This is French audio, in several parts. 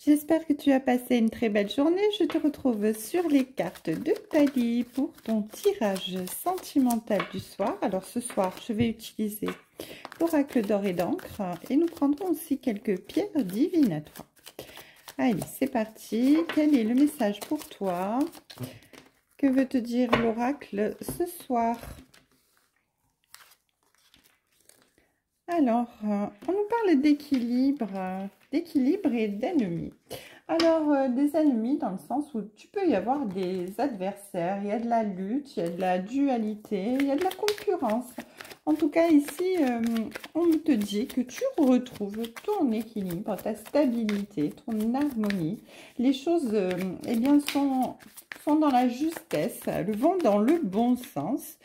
J'espère que tu as passé une très belle journée. Je te retrouve sur les cartes de Tali pour ton tirage sentimental du soir. Alors ce soir, je vais utiliser l'oracle d'or et d'encre et nous prendrons aussi quelques pierres divinatoires. Allez, c'est parti. Quel est le message pour toi? Que veut te dire l'oracle ce soir? Alors, on nous parle d'équilibre et d'ennemis. Alors, des ennemis dans le sens où tu peux y avoir des adversaires, il y a de la lutte, il y a de la dualité, il y a de la concurrence. En tout cas, ici, on te dit que tu retrouves ton équilibre, ta stabilité, ton harmonie. Les choses, eh bien, sont dans la justesse, elles vont dans le bon sens.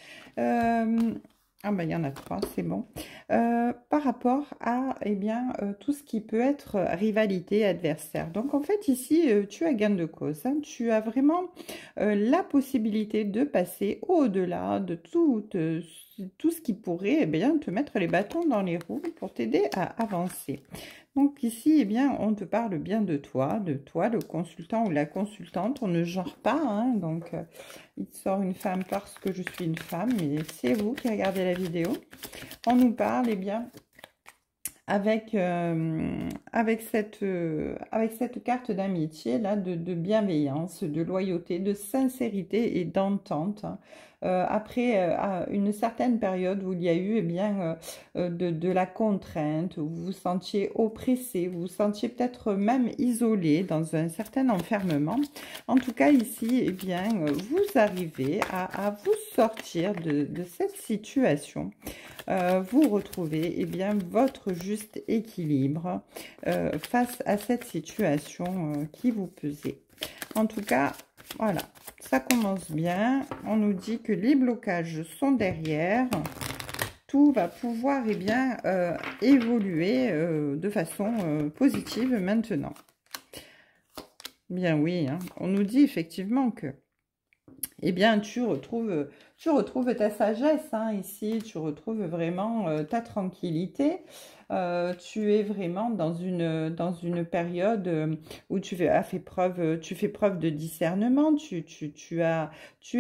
Ah ben, il y en a trois, c'est bon. Par rapport à tout ce qui peut être rivalité, adversaire. Donc en fait ici, tu as gain de cause. Hein. Tu as vraiment la possibilité de passer au-delà de tout ce qui pourrait te mettre les bâtons dans les roues pour t'aider à avancer. Donc ici, on te parle bien de toi, le consultant ou la consultante. On ne genre pas, hein, donc il sort une femme parce que je suis une femme, mais c'est vous qui regardez la vidéo. On nous parle, avec cette carte d'amitié, là, de bienveillance, de loyauté, de sincérité et d'entente. Après une certaine période où il y a eu de la contrainte, où vous vous sentiez oppressé, vous vous sentiez peut-être même isolé dans un certain enfermement. En tout cas ici, vous arrivez à vous sortir de cette situation. Vous retrouvez votre juste équilibre face à cette situation qui vous pesait. En tout cas, voilà, ça commence bien. On nous dit que les blocages sont derrière. Tout va pouvoir évoluer de façon positive maintenant. Bien oui, hein, on nous dit effectivement que tu retrouves ta sagesse, hein, ici, tu retrouves vraiment ta tranquillité. Tu es vraiment dans une période où tu fais preuve de discernement, tu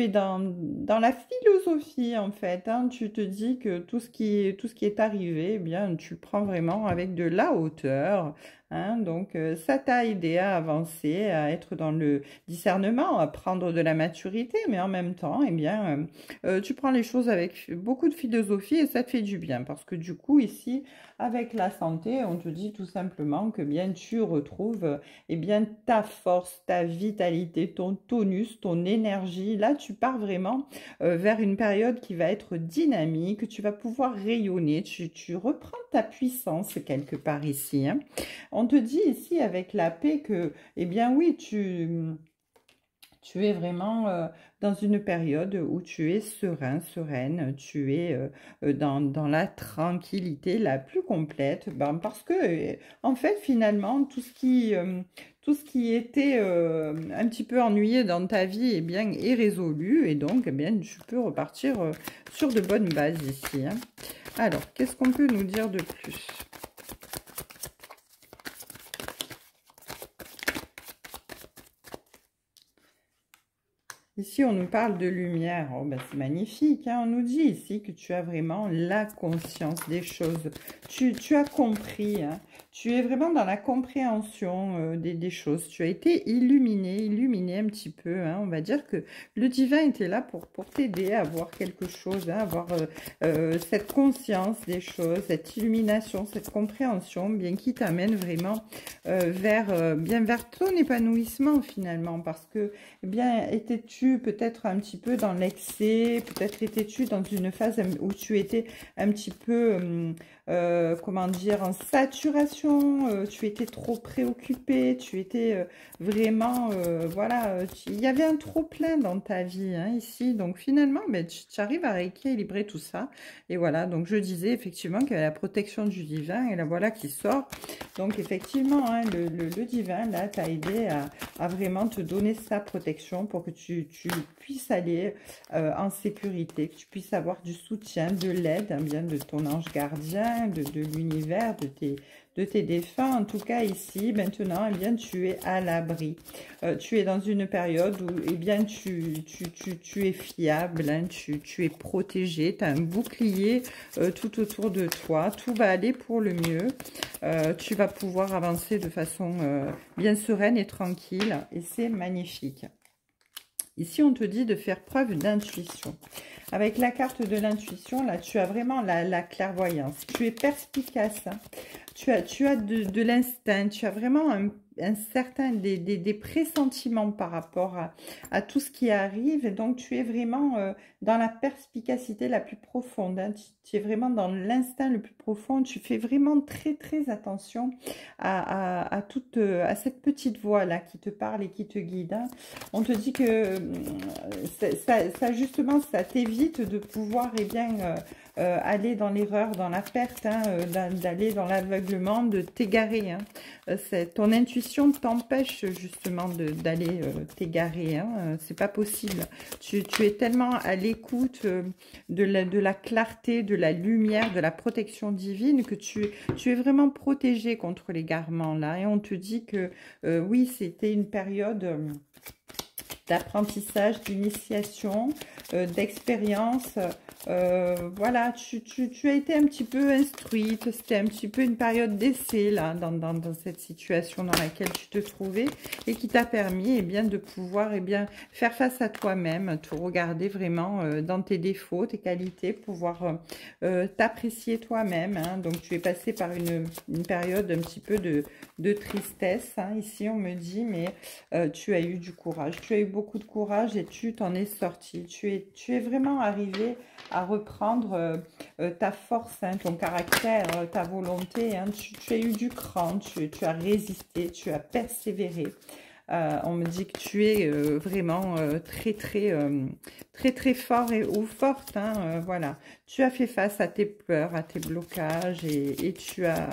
es dans la philosophie en fait, hein. Tu te dis que tout ce qui est arrivé, tu le prends vraiment avec de la hauteur, hein. Donc ça t'a aidé à avancer, à être dans le discernement, à prendre de la maturité, mais en même temps, tu prends les choses avec beaucoup de philosophie et ça te fait du bien parce que du coup ici, avec la santé, on te dit tout simplement que tu retrouves ta force, ta vitalité, ton tonus, ton énergie. Là, tu pars vraiment vers une période qui va être dynamique, tu vas pouvoir rayonner, tu reprends ta puissance quelque part ici, hein. On te dit ici avec la paix que, oui, tu es vraiment dans une période où tu es serein, sereine, tu es dans la tranquillité la plus complète, parce que, en fait, finalement, tout ce qui était un petit peu ennuyé dans ta vie est résolu et donc tu peux repartir sur de bonnes bases ici, hein. Alors, qu'est-ce qu'on peut nous dire de plus ? Ici, on nous parle de lumière. Oh, c'est magnifique, hein. On nous dit ici que tu as vraiment la conscience des choses. Tu as compris, hein. Tu es vraiment dans la compréhension des choses. Tu as été illuminé un petit peu, hein. On va dire que le divin était là pour t'aider à voir quelque chose, hein, avoir cette conscience des choses, cette illumination, cette compréhension, qui t'amène vraiment vers ton épanouissement finalement. Parce que, étais-tu peut-être un petit peu dans l'excès, peut-être étais-tu dans une phase où tu étais un petit peu, comment dire, en saturation, tu étais trop préoccupé, tu étais vraiment, voilà, il y avait un trop-plein dans ta vie, hein, ici. Donc finalement, tu arrives à rééquilibrer tout ça. Et voilà, donc je disais effectivement qu'il y a la protection du divin, et la voilà qui sort. Donc effectivement, hein, le divin, là, t'a aidé à vraiment te donner sa protection pour que tu puisses aller en sécurité, que tu puisses avoir du soutien, de l'aide, hein, de ton ange gardien, de l'univers, de de tes défunts. En tout cas, ici, maintenant, eh bien, tu es à l'abri. Tu es dans une période où, eh bien, tu es fiable, hein, tu es protégé, tu as un bouclier tout autour de toi. Tout va aller pour le mieux. Tu vas pouvoir avancer de façon bien sereine et tranquille. Et c'est magnifique. Ici, on te dit de faire preuve d'intuition. Avec la carte de l'intuition, là, tu as vraiment la clairvoyance. Tu es perspicace. Hein. Tu as de l'instinct. Tu as vraiment un certain des pressentiments par rapport à tout ce qui arrive. Et donc, tu es vraiment dans la perspicacité la plus profonde. Hein. Tu es vraiment dans l'instinct le plus profond. Tu fais vraiment très, très attention à cette petite voix-là qui te parle et qui te guide. Hein. On te dit que ça justement, ça t'évite de pouvoir aller dans l'erreur, dans la perte, hein, d'aller dans l'aveuglement, de t'égarer. Hein. Ton intuition t'empêche justement d'aller t'égarer. Hein. C'est pas possible. Tu es tellement à l'écoute de la clarté, de la lumière, de la protection divine que tu es vraiment protégé contre l'égarement là. Et on te dit que oui, c'était une période d'apprentissage, d'initiation, d'expérience. Voilà, tu as été un petit peu instruite, c'était un petit peu une période d'essai là, dans cette situation dans laquelle tu te trouvais et qui t'a permis eh bien, de pouvoir faire face à toi-même, te regarder vraiment dans tes défauts, tes qualités, pouvoir t'apprécier toi-même. Hein. Donc tu es passé par une période un petit peu de tristesse. Hein. Ici on me dit, mais tu as eu du courage, tu as eu beaucoup de courage et tu t'en es sorti. Tu es vraiment arrivé à reprendre ta force, hein, ton caractère, ta volonté. Hein. Tu as eu du cran, tu as résisté, tu as persévéré. On me dit que tu es vraiment très fort ou forte. Hein, voilà. Tu as fait face à tes peurs, à tes blocages et tu as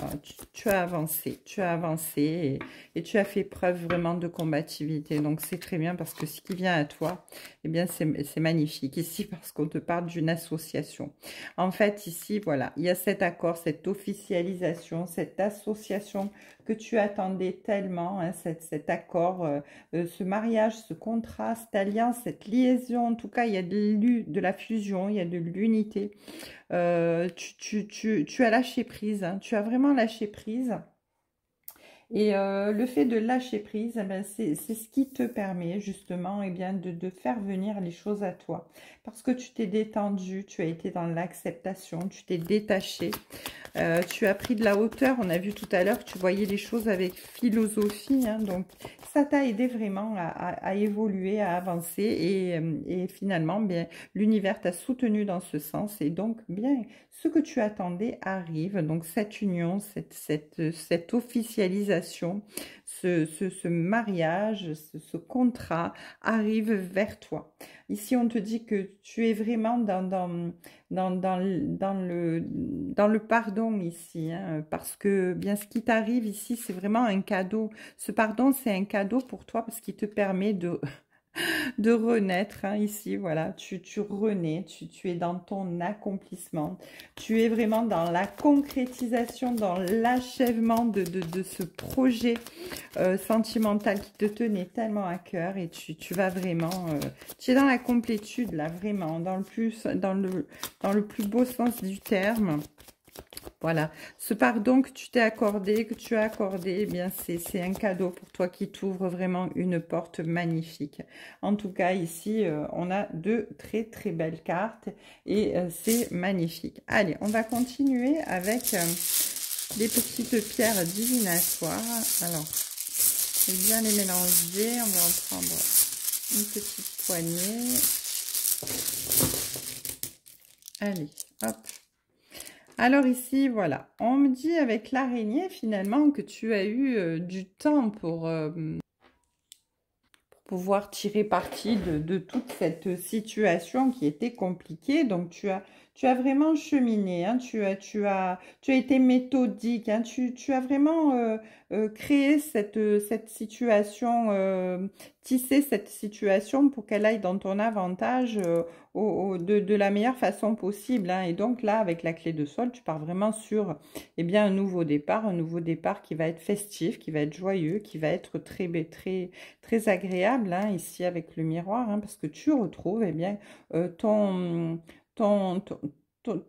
avancé. Tu as avancé et tu as fait preuve vraiment de combativité. Donc c'est très bien parce que ce qui vient à toi, eh bien c'est magnifique. Ici parce qu'on te parle d'une association. En fait ici voilà, il y a cet accord, cette officialisation, cette association que tu attendais tellement, hein, cet accord, ce mariage, ce contrat, cette alliance, cette liaison. En tout cas, il y a de la fusion, il y a de l'unité. Tu as lâché prise, hein, tu as vraiment lâché prise. Et le fait de lâcher prise, eh ben, c'est ce qui te permet justement eh bien, de faire venir les choses à toi. Parce que tu t'es détendu, tu as été dans l'acceptation, tu t'es détaché. Tu as pris de la hauteur. On a vu tout à l'heure que tu voyais les choses avec philosophie. Hein, donc, ça t'a aidé vraiment à évoluer, à avancer. Et finalement, bien, l'univers t'a soutenu dans ce sens. Et donc, bien, ce que tu attendais arrive. Donc, cette union, cette officialisation, ce mariage, ce contrat arrive vers toi. Ici, on te dit que tu es vraiment dans le pardon ici, hein, parce que bien ce qui t'arrive ici, c'est vraiment un cadeau. Ce pardon, c'est un cadeau pour toi parce qu'il te permet de renaître, hein, ici, voilà, tu renais, tu es dans ton accomplissement, tu es vraiment dans la concrétisation, dans l'achèvement de ce projet sentimental qui te tenait tellement à cœur et tu vas vraiment, tu es dans la complétude là, vraiment, dans le plus beau sens du terme. Voilà, ce pardon que tu t'es accordé, que tu as accordé, eh bien c'est un cadeau pour toi qui t'ouvre vraiment une porte magnifique. En tout cas, ici, on a deux très belles cartes et c'est magnifique. Allez, on va continuer avec des petites pierres divinatoires. Alors, je vais bien les mélanger. On va en prendre une petite poignée. Allez, hop. Alors ici, voilà, on me dit avec l'araignée finalement que tu as eu du temps pour pouvoir tirer parti de toute cette situation qui était compliquée. Donc tu as vraiment cheminé, hein, tu as été méthodique, hein, tu as vraiment créé cette situation, tissé cette situation pour qu'elle aille dans ton avantage de la meilleure façon possible, hein. Et donc là, avec la clé de sol, tu pars vraiment sur eh bien, un nouveau départ qui va être festif, qui va être joyeux, qui va être très, très agréable, hein, ici avec le miroir, hein, parce que tu retrouves eh bien, ton, ton-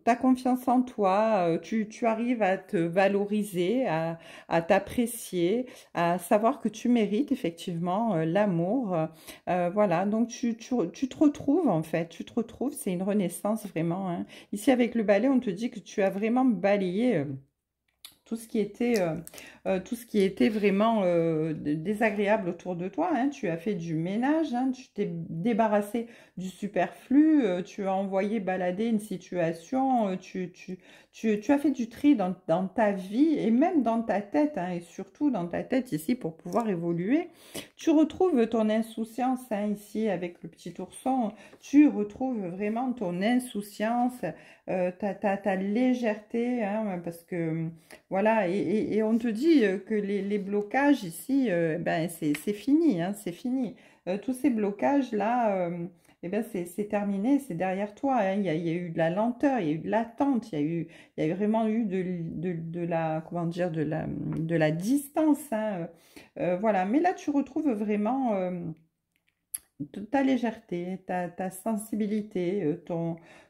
ta confiance en toi, tu arrives à te valoriser, à t'apprécier, à savoir que tu mérites effectivement l'amour. Voilà, donc tu te retrouves en fait, tu te retrouves, c'est une renaissance vraiment, hein. Ici avec le balai, on te dit que tu as vraiment balayé tout ce qui était vraiment désagréable autour de toi, hein. Tu as fait du ménage, hein, tu t'es débarrassé du superflu, tu as envoyé balader une situation, tu as fait du tri dans ta vie et même dans ta tête, hein, et surtout dans ta tête ici pour pouvoir évoluer. Tu retrouves ton insouciance, hein, ici avec le petit ourson, tu retrouves vraiment ton insouciance, ta légèreté, hein, parce que voilà, et on te dit que les blocages ici, ben c'est fini, hein, c'est fini. Tous ces blocages-là, eh ben c'est terminé, c'est derrière toi, hein. Il y a eu de la lenteur, il y a eu de l'attente, il y a vraiment eu de la, comment dire, de la distance, hein. Voilà, mais là, tu retrouves vraiment ta légèreté, ta sensibilité,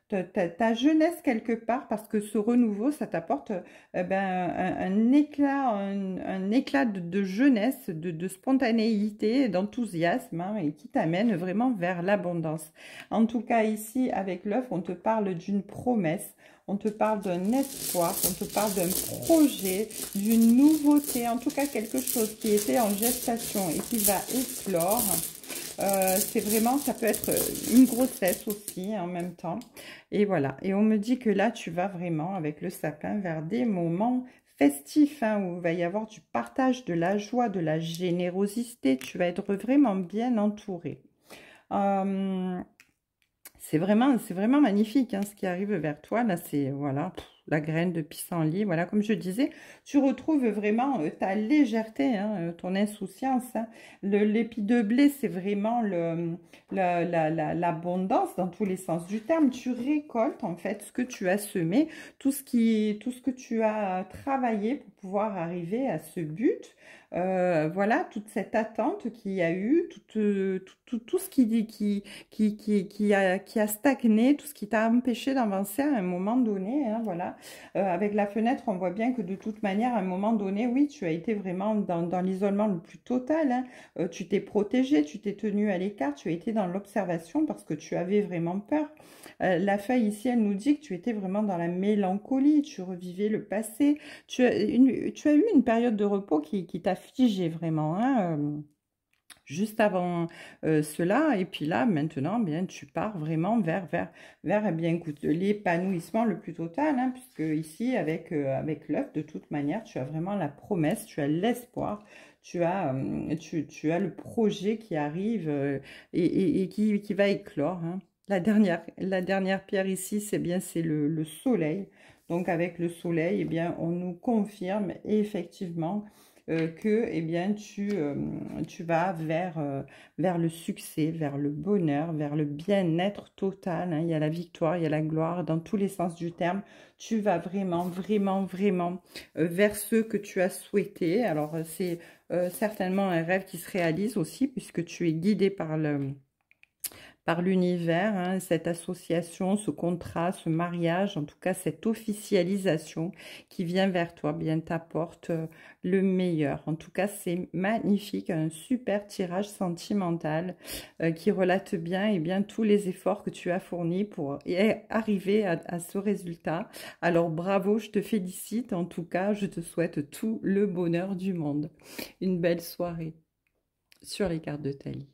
ta jeunesse quelque part, parce que ce renouveau, ça t'apporte ben, un éclat de jeunesse, de spontanéité, d'enthousiasme, hein, et qui t'amène vraiment vers l'abondance. En tout cas, ici, avec l'œuf, on te parle d'une promesse. On te parle d'un espoir, on te parle d'un projet, d'une nouveauté, en tout cas quelque chose qui était en gestation et qui va éclore. C'est vraiment, ça peut être une grossesse aussi en même temps. Et voilà. Et on me dit que là, tu vas vraiment avec le sapin vers des moments festifs, hein, où il va y avoir du partage, de la joie, de la générosité. Tu vas être vraiment bien entouré. Euh, c'est vraiment magnifique, hein, ce qui arrive vers toi. Là, c'est voilà, la graine de pissenlit. Voilà, comme je disais, tu retrouves vraiment ta légèreté, hein, ton insouciance, hein. L'épi de blé, c'est vraiment l'abondance dans tous les sens du terme. Tu récoltes en fait ce que tu as semé, tout ce que tu as travaillé pour pouvoir arriver à ce but. Voilà, toute cette attente qu'il y a eu, tout ce qui a stagné, tout ce qui t'a empêché d'avancer à un moment donné, hein, voilà. Avec la fenêtre, on voit bien que de toute manière, à un moment donné, oui, tu as été vraiment dans l'isolement le plus total, hein. Tu t'es protégé, tu t'es tenu à l'écart, tu as été dans l'observation parce que tu avais vraiment peur. La feuille ici, elle nous dit que tu étais vraiment dans la mélancolie, tu revivais le passé, tu as eu une période de repos qui t'a figé vraiment, hein, juste avant cela. Et puis là, maintenant, bien, tu pars vraiment vers eh bien, écoute, l'épanouissement le plus total, hein, puisque ici, avec l'œuf, de toute manière, tu as vraiment la promesse, tu as l'espoir, tu as le projet qui arrive et qui va éclore, hein. La dernière pierre ici, c'est bien, c'est le soleil. Donc, avec le soleil, eh bien, on nous confirme effectivement que eh bien, tu vas vers le succès, vers le bonheur, vers le bien-être total, hein. Il y a la victoire, il y a la gloire, dans tous les sens du terme. Tu vas vraiment vers ce que tu as souhaité. Alors, c'est certainement un rêve qui se réalise aussi, puisque tu es guidé par l'univers, hein, cette association, ce contrat, ce mariage, en tout cas cette officialisation qui vient vers toi, bien t'apporte le meilleur. En tout cas, c'est magnifique, un super tirage sentimental qui relate bien et bien tous les efforts que tu as fournis pour arriver à ce résultat. Alors bravo, je te félicite. En tout cas, je te souhaite tout le bonheur du monde. Une belle soirée sur les cartes de Thalie.